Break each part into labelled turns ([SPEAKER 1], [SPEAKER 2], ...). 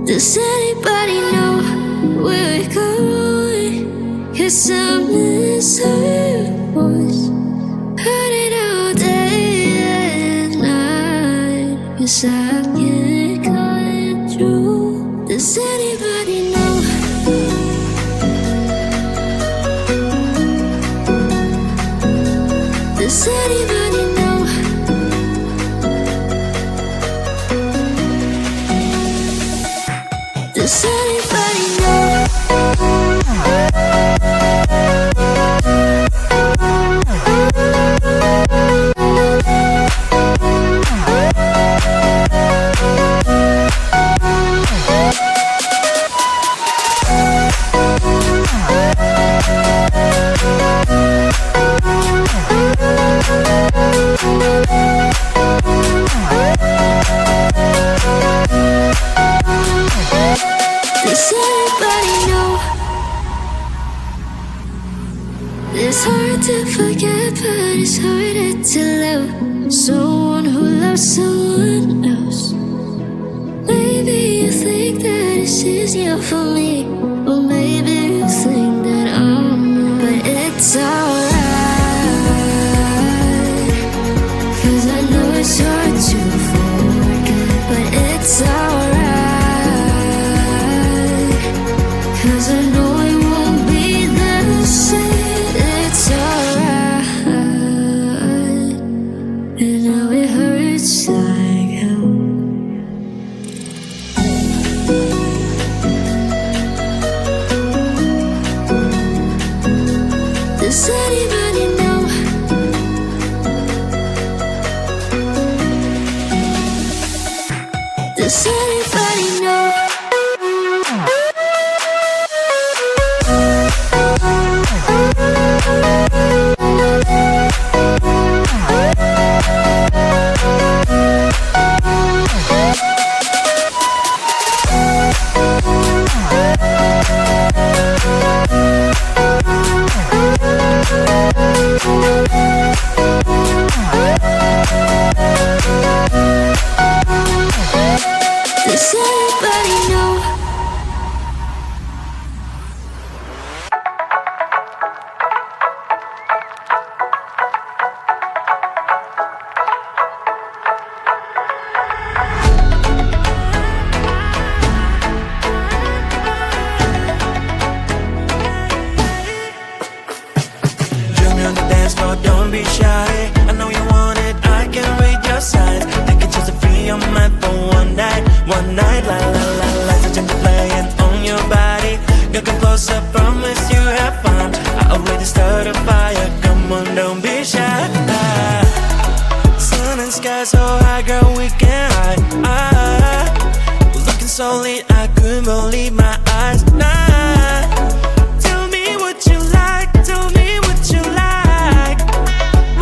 [SPEAKER 1] Does anybody know where we're going? 'Cause I miss her voice. Heard it all day and night. 'Cause I can't call it true. Does anybody know? Does anybody know? Does anybody know? Does anybody know? It's hard to forget, but it's harder to love someone who loves someone else. Maybe you think that it's easier for me, or maybe you think that I'm not. But it's alright, 'cause I know it's hard to forget. But it's alright, 'cause I know it won't be the same. It's alright, and now it hurts like hell. Does anybody know? Does anybody know? Does anybody know?
[SPEAKER 2] Join me on the dance floor, don't be shy. I know you want it, I can read your signs. Take it just to free your mind for one night, la la la. Lights are gently playing on your body. You can close up, promise you have fun. I already started a fire, come on, don't be shy. Sun and sky so high, girl, we can hide. Looking so lit, I couldn't believe my eyes. Nah, tell me what you like, tell me what you like.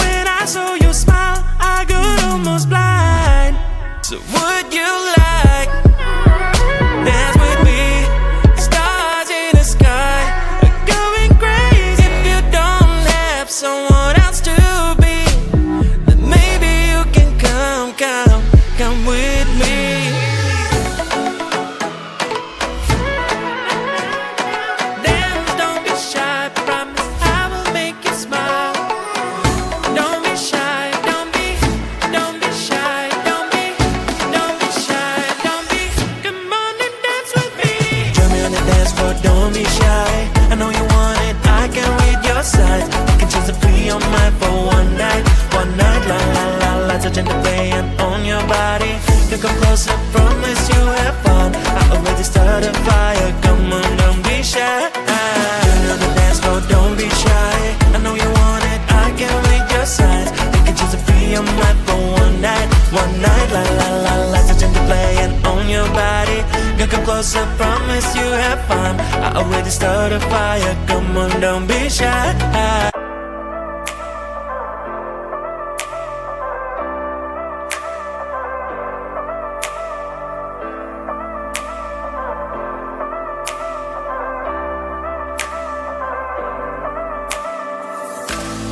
[SPEAKER 2] When I saw you smile, I got almost blind. So would you like dance with me? Stars in the sky are going crazy. If you don't have someone else to be, then maybe you can come with me. Dance, don't be shy, promise I will make you smile. Don't be shy, don't be shy, don't be shy, don't be. Come on and dance with me. Join me on the dance floor, don't be shy. I know you want it, I can read your signs. I can choose to free your mind for one night, la la la. Lights are gently playing on your body. You come closer, promise you have fun. I already started a fire, come on, don't be shy. Join me on the dance floor, don't be shy. I know you want it, I can read your signs. You can choose to free your mind for one night, la la la. Lights are gently playing on your body. You come closer, promise you have fun. I already started a fire, come on, don't be shy.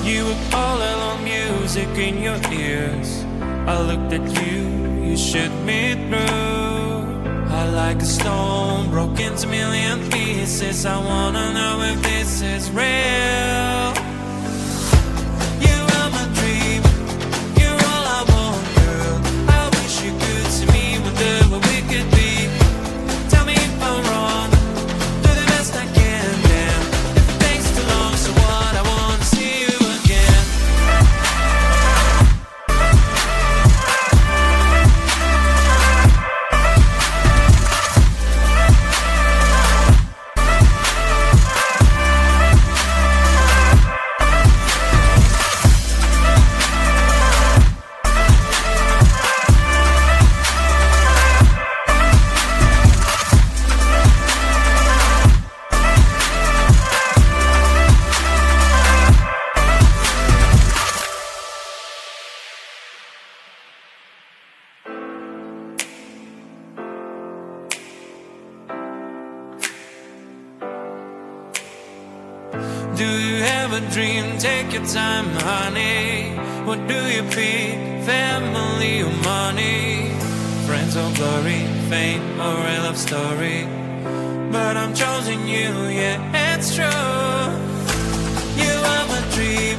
[SPEAKER 2] You were all alone, music in your ears. I looked at you, you shook me through. I like a stone, broke into million pieces. I wanna know if this is real. You are my dream, you're all I want, girl. I wish you could see me, wonder what we could be. Tell me if I'm wrong, do the best I can, damn. If it takes too long, so what? I wanna see you again. Do you have a dream? Take your time, honey. What do you pick? Family or money? Friends or glory? Fame or a love story? But I'm choosing you, yeah, it's true. You are my dream,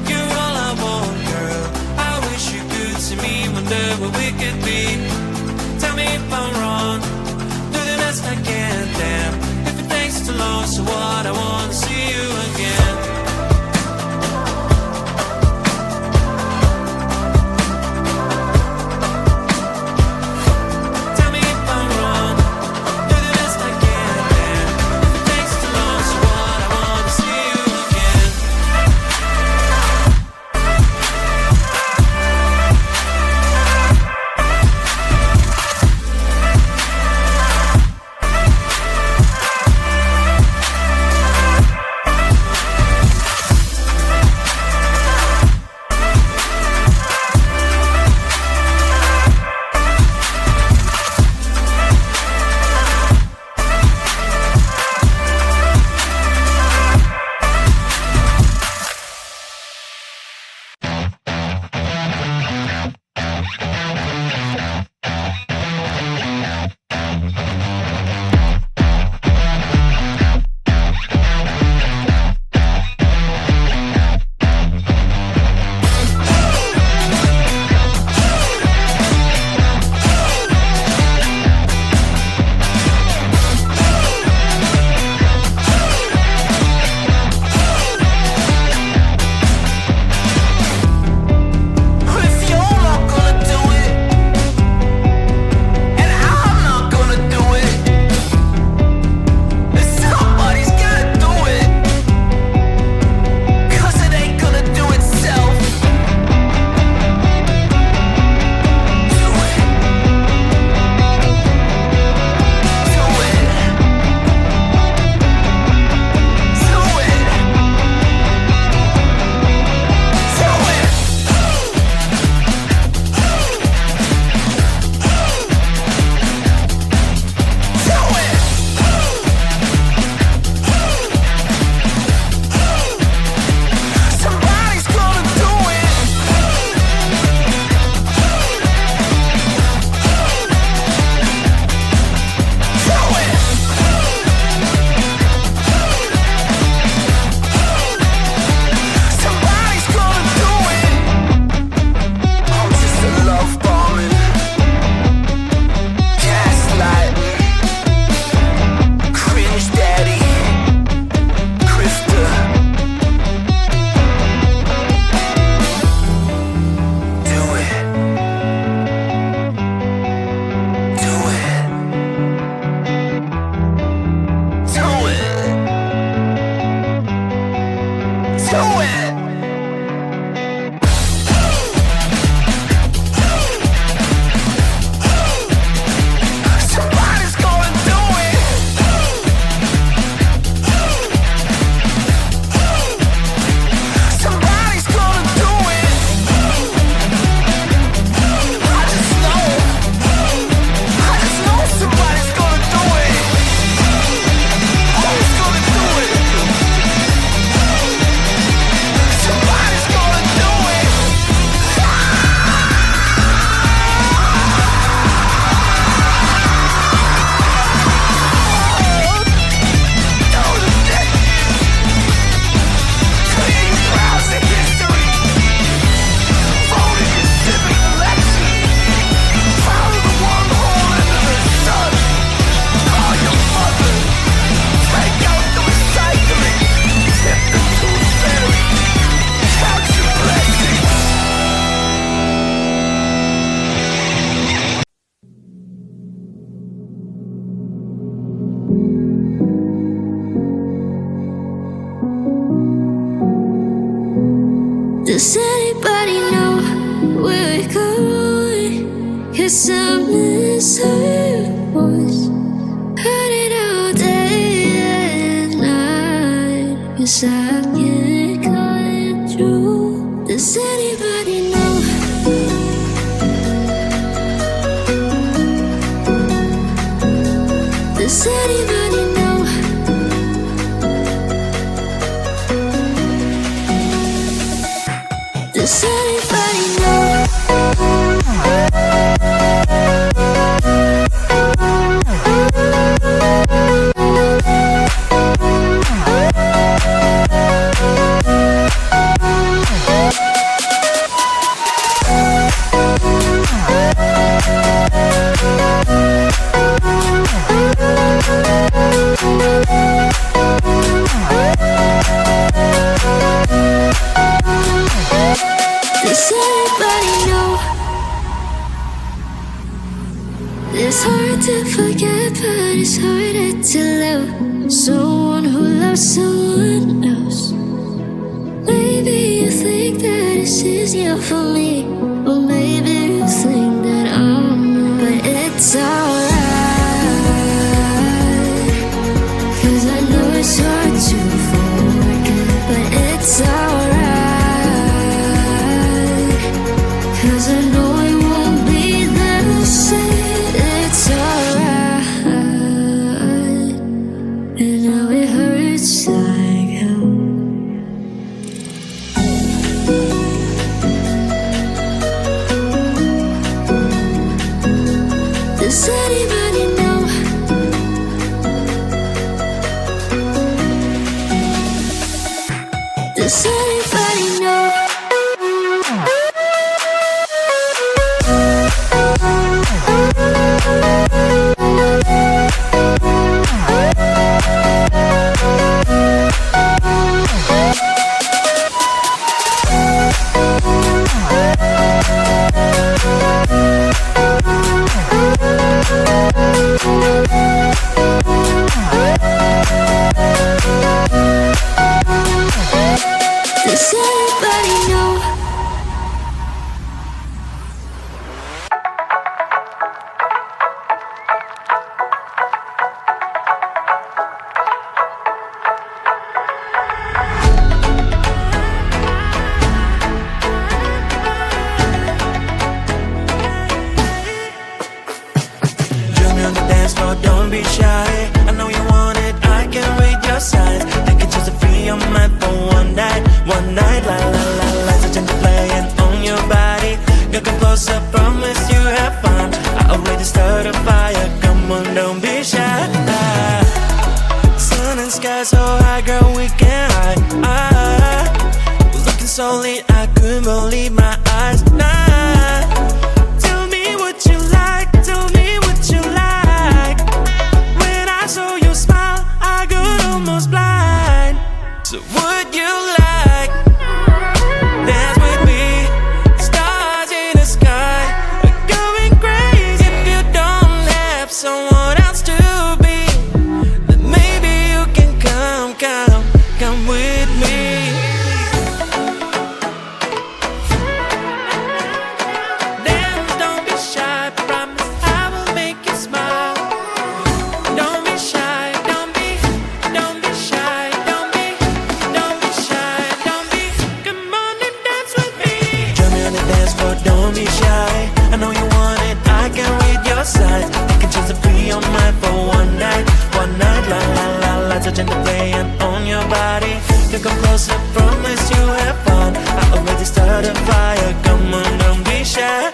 [SPEAKER 2] you're all I want, girl. I wish you could see me, wonder what we could be. Tell me if I'm wrong, do the best I can, damn. If it takes too long, so what? I wanna see you again. Tell me if I'm wrong, do the best I can, damn. If it takes too long, so what? I wanna see you again.
[SPEAKER 1] Does anybody know where we're going? 'Cause I miss her voice. Heard it all day and night. 'Cause I can't cut it through. Does anybody know? Does anybody know? Does anybody know? Does anybody know? It's hard to forget, but it's harder to love someone who loves someone else. Maybe you think that it's easier for me, or maybe you think that I'm not. But it's alright, 'cause I know it's hard to forget. But it's alright, 'cause I know it won't be the same. It's alright, and now it hurts like hell. Does anybody know? Does anybody know? Does anybody know?
[SPEAKER 2] Join me on the dance floor, don't be shy. I know you want it, I can read your signs. Take it just to free your mind for one night, la la la la. Such a playing on your body. You come closer, promise you have fun. I already started a fire, come on, don't be shy. Sun and sky so high, girl, we can hide. Looking so lit, I couldn't believe my eyes. Nah, tell me what you like, tell me what you like. When I saw you smile, I got almost blind. So would you like dance with me? Stars in the sky are going crazy. If you don't have someone else to be, then maybe you can come with me. Dance, don't be shy, promise I will make you smile. Don't be shy, don't be shy, don't be shy, don't be. Come on and dance with me. Join me on the dance floor, don't be shy. I know you want it, I can read your signs. I can choose to be your mind for one night, la la la la. Touching the playing on your body. You come closer, promise you have fun. I already started a fire, come on, don't be shy.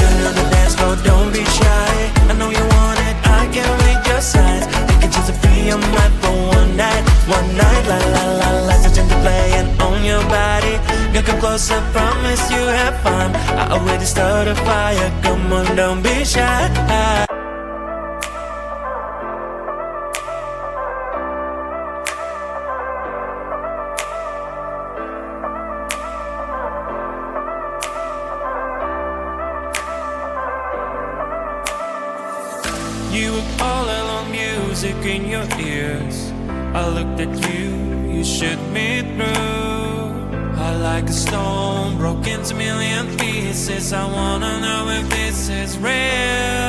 [SPEAKER 2] Join me on the dance floor, don't be shy. I know you want it, I can read your signs. You can choose to be your mind for one night, la la la la. Touching the playing on your body. You come closer, promise you have fun. I already started a fire, come on, don't be shy. You were all alone, music in your ears. I looked at you, you shook me through. Are like a stone broken to million pieces. I wanna know if this is real.